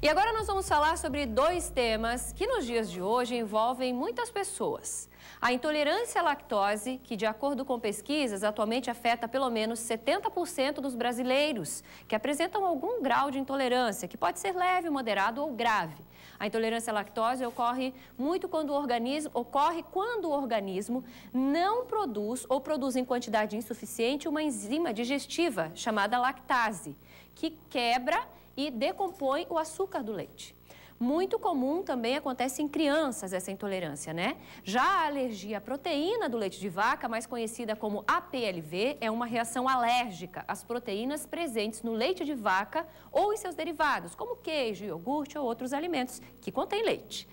E agora nós vamos falar sobre dois temas que nos dias de hoje envolvem muitas pessoas. A intolerância à lactose, que de acordo com pesquisas atualmente afeta pelo menos 70% dos brasileiros que apresentam algum grau de intolerância, que pode ser leve, moderado ou grave. A intolerância à lactose ocorre quando o organismo não produz ou produz em quantidade insuficiente uma enzima digestiva chamada lactase, que quebra e decompõe o açúcar do leite. Muito comum também acontece em crianças essa intolerância, né? Já a alergia à proteína do leite de vaca, mais conhecida como APLV, é uma reação alérgica às proteínas presentes no leite de vaca ou em seus derivados, como queijo, iogurte ou outros alimentos que contêm leite.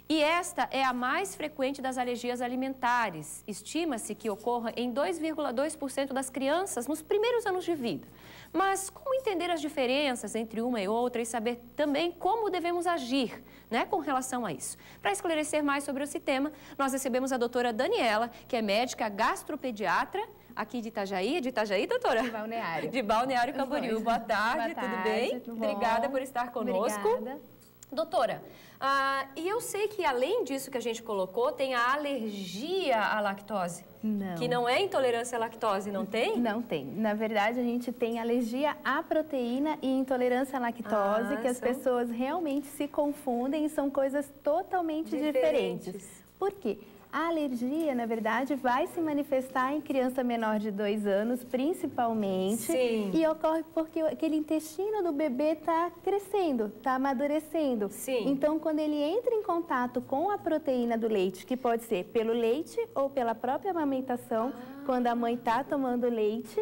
E esta é a mais frequente das alergias alimentares. Estima-se que ocorra em 2,2% das crianças nos primeiros anos de vida. Mas como entender as diferenças entre uma e outra e saber também como devemos agir, né, com relação a isso? Para esclarecer mais sobre esse tema, nós recebemos a doutora Daniela, que é médica gastropediatra, aqui de Itajaí. De Itajaí, doutora? De Balneário. De Balneário Camboriú. Boa tarde, tudo bem? Tudo Obrigada por estar conosco. Obrigada. Doutora, e eu sei que além disso que a gente colocou, tem a alergia à lactose. Não. Que não é intolerância à lactose, não tem? Não tem. Na verdade, a gente tem alergia à proteína e intolerância à lactose, que as pessoas realmente se confundem e são coisas totalmente diferentes. Por quê? A alergia, na verdade, vai se manifestar em criança menor de 2 anos, principalmente. Sim. E ocorre porque aquele intestino do bebê está crescendo, está amadurecendo. Sim. Então, quando ele entra em contato com a proteína do leite, que pode ser pelo leite ou pela própria amamentação, quando a mãe está tomando leite,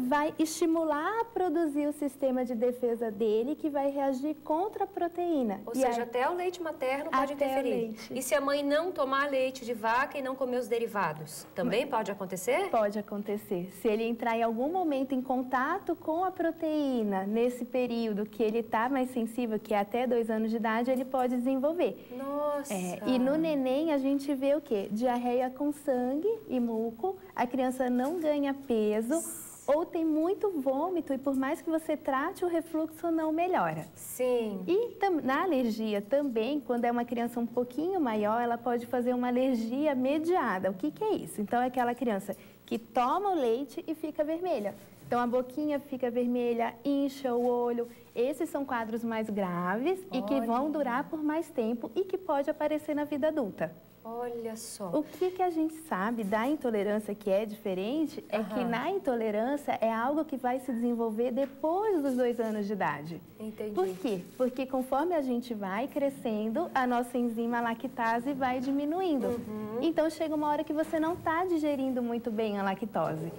vai estimular a produzir o sistema de defesa dele, que vai reagir contra a proteína. Ou seja, até o leite materno pode interferir. E se a mãe não tomar leite de vaca e não comer os derivados, também pode acontecer? Pode acontecer. Se ele entrar em algum momento em contato com a proteína, nesse período que ele está mais sensível, que é até 2 anos de idade, ele pode desenvolver. Nossa! E no neném a gente vê o quê? Diarreia com sangue e muco, a criança não ganha peso, ou tem muito vômito e por mais que você trate, o refluxo não melhora. Sim. E na alergia também, quando é uma criança um pouquinho maior, ela pode fazer uma alergia mediada. O que é isso? Então é aquela criança que toma o leite e fica vermelha. Então a boquinha fica vermelha, incha o olho. Esses são quadros mais graves e que vão durar por mais tempo e que pode aparecer na vida adulta. Olha só. O que a gente sabe da intolerância que é diferente é que na intolerância é algo que vai se desenvolver depois dos 2 anos de idade. Entendi. Por quê? Porque conforme a gente vai crescendo, a nossa enzima lactase vai diminuindo. Então chega uma hora que você não está digerindo muito bem a lactose.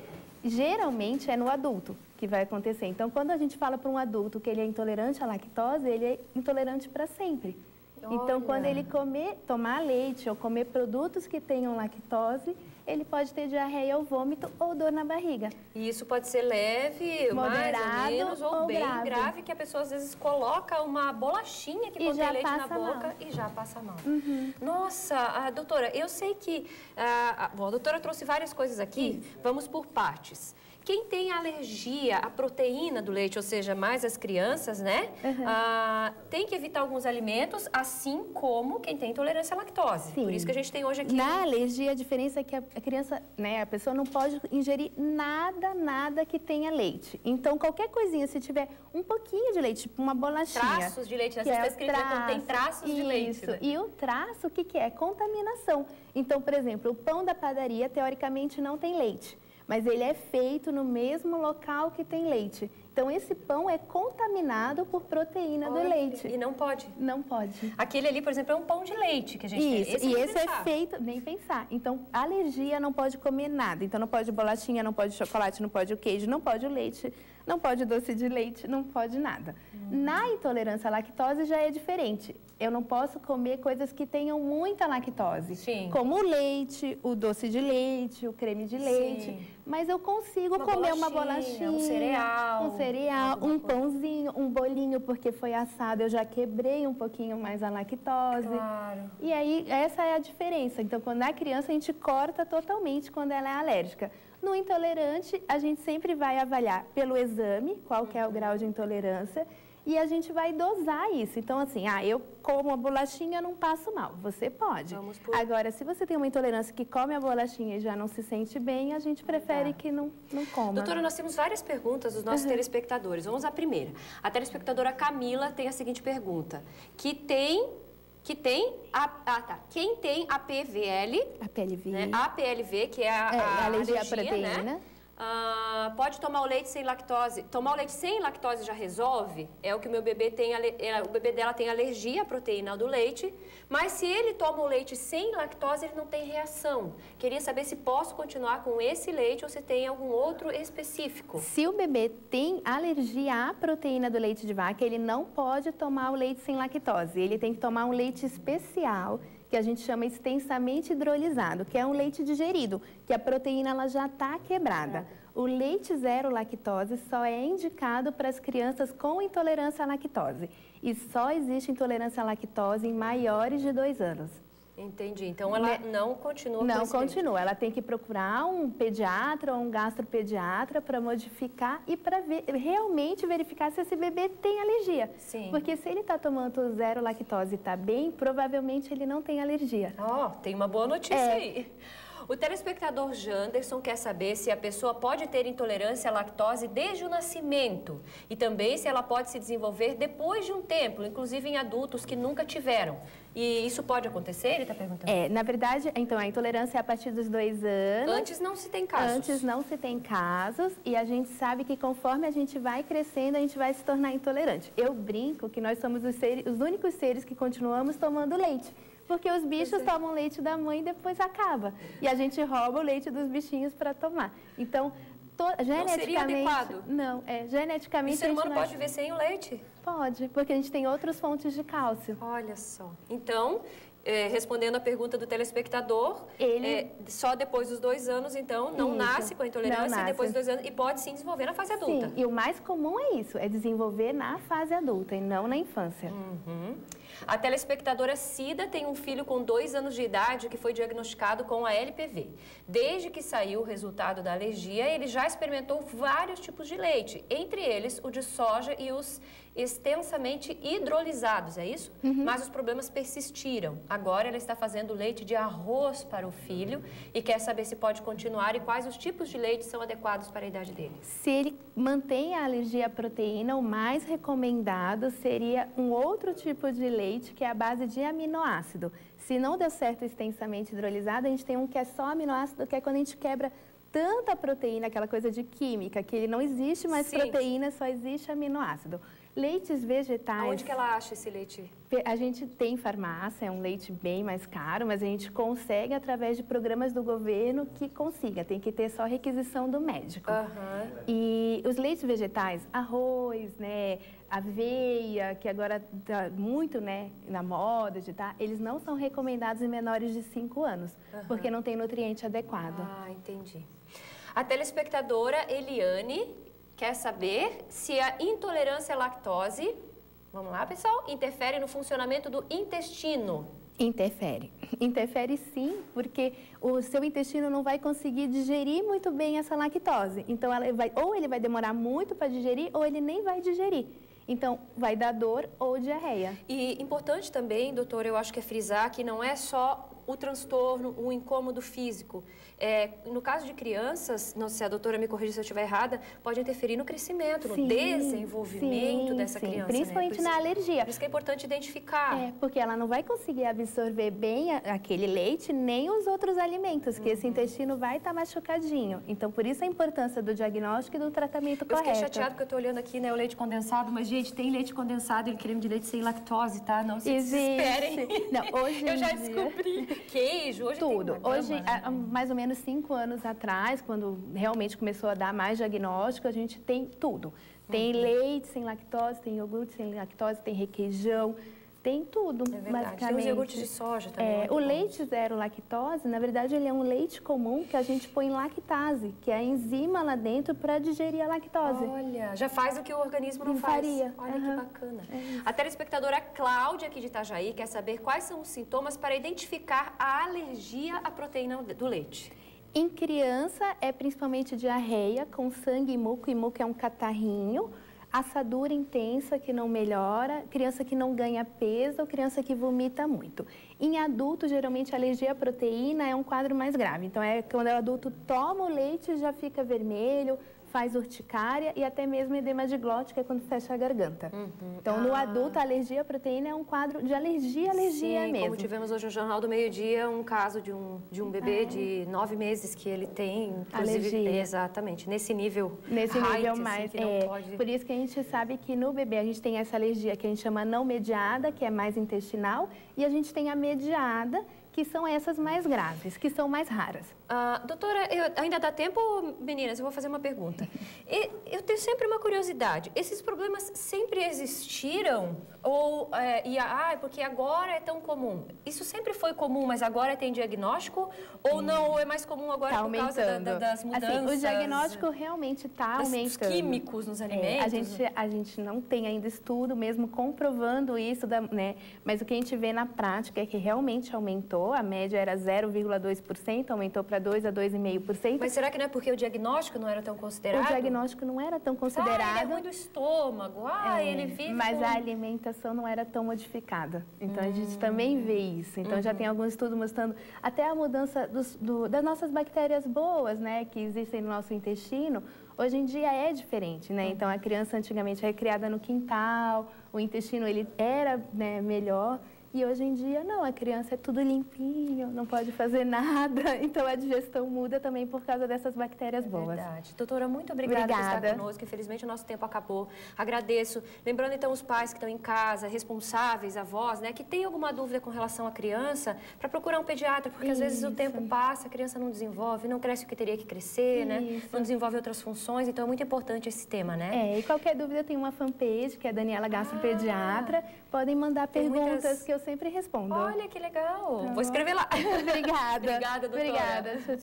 Geralmente é no adulto que vai acontecer. Então quando a gente fala para um adulto que ele é intolerante à lactose, ele é intolerante para sempre. Então, quando ele tomar leite ou comer produtos que tenham lactose, ele pode ter diarreia ou vômito ou dor na barriga. E isso pode ser leve, moderado, mais ou menos, ou bem grave, que a pessoa às vezes coloca uma bolachinha que contém leite na boca e já passa mal. Nossa, doutora, eu sei que a doutora trouxe várias coisas aqui, vamos por partes. Quem tem alergia à proteína do leite, ou seja, mais as crianças, né? Tem que evitar alguns alimentos, assim como quem tem intolerância à lactose. Sim. Por isso que a gente tem hoje aqui... Na alergia, a diferença é que a criança, né, a pessoa não pode ingerir nada que tenha leite. Então, qualquer coisinha, se tiver um pouquinho de leite, tipo uma bolachinha... Traços de leite, nessa está escrito que contém traços de leite. Isso, e o traço, o que é? Contaminação. Então, por exemplo, o pão da padaria, teoricamente, não tem leite. Mas ele é feito no mesmo local que tem leite. Então, esse pão é contaminado por proteína do leite. E não pode? Não pode. Aquele ali, por exemplo, é um pão de leite que a gente tem. Isso, e esse é feito, nem pensar. Então, alergia não pode comer nada. Então, não pode bolachinha, não pode chocolate, não pode o queijo, não pode o leite, não pode doce de leite, não pode nada. Na intolerância à lactose já é diferente. Eu não posso comer coisas que tenham muita lactose. Sim. Como o leite, o doce de leite, o creme de leite. Sim. Mas eu consigo comer uma bolachinha, um cereal, um pãozinho, um bolinho, porque foi assado, eu já quebrei um pouquinho mais a lactose. Claro. E aí, essa é a diferença. Então, quando é criança, a gente corta totalmente quando ela é alérgica. No intolerante, a gente sempre vai avaliar pelo exame, qual que é o grau de intolerância, e a gente vai dosar isso. Então, assim, eu como a bolachinha, não passo mal. Você pode. Agora, se você tem uma intolerância que come a bolachinha e já não se sente bem, a gente prefere que não coma. Doutora, nós temos várias perguntas dos nossos telespectadores. Vamos à primeira. A telespectadora Camila tem a seguinte pergunta. Quem tem APVL, né? APLV, que é a alergia à proteína, né? Pode tomar o leite sem lactose. Tomar o leite sem lactose já resolve? É o que o meu bebê tem, o bebê dela tem alergia à proteína do leite, mas se ele toma o leite sem lactose, ele não tem reação. Queria saber se posso continuar com esse leite ou se tem algum outro específico. Se o bebê tem alergia à proteína do leite de vaca, ele não pode tomar o leite sem lactose. Ele tem que tomar um leite especial, que a gente chama extensamente hidrolisado, que é um leite digerido, que a proteína ela já está quebrada. O leite zero lactose só é indicado para as crianças com intolerância à lactose. E só existe intolerância à lactose em maiores de 2 anos. Entendi. Então, ela não continua Não continua. Ela tem que procurar um pediatra ou um gastropediatra para modificar e para realmente verificar se esse bebê tem alergia. Sim. Porque se ele está tomando zero lactose e está bem, provavelmente ele não tem alergia. Tem uma boa notícia aí. O telespectador Janderson quer saber se a pessoa pode ter intolerância à lactose desde o nascimento e também se ela pode se desenvolver depois de um tempo, inclusive em adultos que nunca tiveram. E isso pode acontecer? Ele está perguntando. Na verdade, então, a intolerância é a partir dos 2 anos. Antes não se tem casos. Antes não se tem casos e a gente sabe que conforme a gente vai crescendo, a gente vai se tornar intolerante. Eu brinco que nós somos os únicos seres que continuamos tomando leite. Porque os bichos tomam leite da mãe e depois acaba. E a gente rouba o leite dos bichinhos para tomar. Então, geneticamente... Não seria adequado? Não, geneticamente... E o ser humano pode viver sem o leite? Pode, porque a gente tem outras fontes de cálcio. Olha só. Então, respondendo a pergunta do telespectador, só depois dos 2 anos, então, não nasce com a intolerância, depois dos 2 anos, e pode sim desenvolver na fase adulta. Sim, e o mais comum é isso, é desenvolver na fase adulta e não na infância. A telespectadora Cida tem um filho com 2 anos de idade que foi diagnosticado com a LPV. Desde que saiu o resultado da alergia, ele já experimentou vários tipos de leite, entre eles o de soja e os extensamente hidrolisados, é isso? Mas os problemas persistiram. Agora ela está fazendo leite de arroz para o filho e quer saber se pode continuar e quais os tipos de leite são adequados para a idade dele. Se ele mantém a alergia à proteína, o mais recomendado seria um outro tipo de leite que é a base de aminoácido. Se não deu certo o extensamente hidrolisado, a gente tem um que é só aminoácido, que é quando a gente quebra tanta proteína, aquela coisa de química, que não existe mais proteína, só existe aminoácido. Leites vegetais... Onde que ela acha esse leite? A gente tem farmácia, é um leite bem mais caro, mas a gente consegue através de programas do governo que consiga. Tem que ter só requisição do médico. E os leites vegetais, arroz, aveia, que agora está muito na moda, eles não são recomendados em menores de 5 anos, porque não tem nutriente adequado. Entendi. A telespectadora Eliane quer saber se a intolerância à lactose, vamos lá pessoal, interfere no funcionamento do intestino. Interfere. Interfere sim, porque o seu intestino não vai conseguir digerir muito bem essa lactose. Então, ou ele vai demorar muito para digerir, ou ele nem vai digerir. Então, vai dar dor ou diarreia. E importante também, doutora, eu acho que é frisar que não é só o transtorno, o incômodo físico. No caso de crianças, não sei se a doutora me corrija se eu estiver errada, pode interferir no crescimento, no desenvolvimento dessa criança. Principalmente na alergia. Por isso que é importante identificar. Porque ela não vai conseguir absorver bem aquele leite, nem os outros alimentos, que esse intestino vai estar machucadinho. Então, por isso a importância do diagnóstico e do tratamento correto. Eu fiquei chateada porque eu estou olhando aqui, o leite condensado, mas, gente, tem leite condensado, ele creme de leite sem lactose, tá? Não se desesperem. Não, hoje eu já descobri. Queijo, hoje tudo. Tem hoje, há mais ou menos 5 anos atrás, quando realmente começou a dar mais diagnóstico, a gente tem tudo. Tem leite sem lactose, tem iogurte sem lactose, tem requeijão, tem tudo, basicamente. Tem os iogurtes de soja também. O leite zero lactose, na verdade, ele é um leite comum que a gente põe lactase, que é a enzima lá dentro para digerir a lactose. Olha, já faz o que o organismo não faria. Olha que bacana. A telespectadora Cláudia, aqui de Itajaí, quer saber quais são os sintomas para identificar a alergia à proteína do leite. Em criança, é principalmente diarreia com sangue e muco é um catarrinho. assadura intensa que não melhora, criança que não ganha peso, criança que vomita muito. Em adulto, geralmente, a alergia à proteína é um quadro mais grave. Então, é quando o adulto toma o leite, já fica vermelho, faz urticária e até mesmo edema de glote, que é quando fecha a garganta. Então, no adulto, a alergia à proteína é um quadro de alergia Sim, mesmo. como tivemos hoje no Jornal do Meio-Dia, um caso de um bebê de 9 meses que ele tem, inclusive, alergia. Exatamente, nesse nível mais, assim, que não pode... Por isso que a gente sabe que no bebê a gente tem essa alergia que a gente chama não mediada, que é mais intestinal, e a gente tem a mediada, que são essas mais graves, que são mais raras. Doutora, ainda dá tempo, meninas? Eu vou fazer uma pergunta. Eu tenho sempre uma curiosidade. Esses problemas sempre existiram? Porque agora é tão comum. Isso sempre foi comum, mas agora tem diagnóstico? Ou não? Ou é mais comum agora por causa das mudanças? Assim, o diagnóstico realmente está aumentando. Os químicos nos alimentos? A gente não tem ainda estudo mesmo comprovando isso, né? Mas o que a gente vê na prática é que realmente aumentou. A média era 0,2%, aumentou para 2 a 2,5%. Mas será que não é porque o diagnóstico não era tão considerado? O diagnóstico não era tão considerado. Ele é ruim do estômago, ele vive mas a alimentação não era tão modificada. Então, a gente também vê isso. Então, já tem alguns estudos mostrando até a mudança das nossas bactérias boas, né, que existem no nosso intestino. Hoje em dia é diferente, né? Então, a criança antigamente era criada no quintal, o intestino ele era, né, melhor. E hoje em dia, não, a criança é tudo limpinho, não pode fazer nada. Então, a digestão muda também por causa dessas bactérias boas. Verdade. Doutora, muito obrigada por estar conosco. Infelizmente, o nosso tempo acabou. Agradeço. Lembrando, então, os pais que estão em casa, responsáveis, avós, né, que tem alguma dúvida com relação à criança, para procurar um pediatra, porque às vezes o tempo passa, a criança não desenvolve, não cresce o que teria que crescer, né? Não desenvolve outras funções. Então, é muito importante esse tema, né? E qualquer dúvida, tem uma fanpage, que é a Daniela Gastropediatra. Podem mandar perguntas que eu sempre respondo. Olha, que legal. Vou escrever lá. Obrigada. Obrigada, doutora. Obrigada.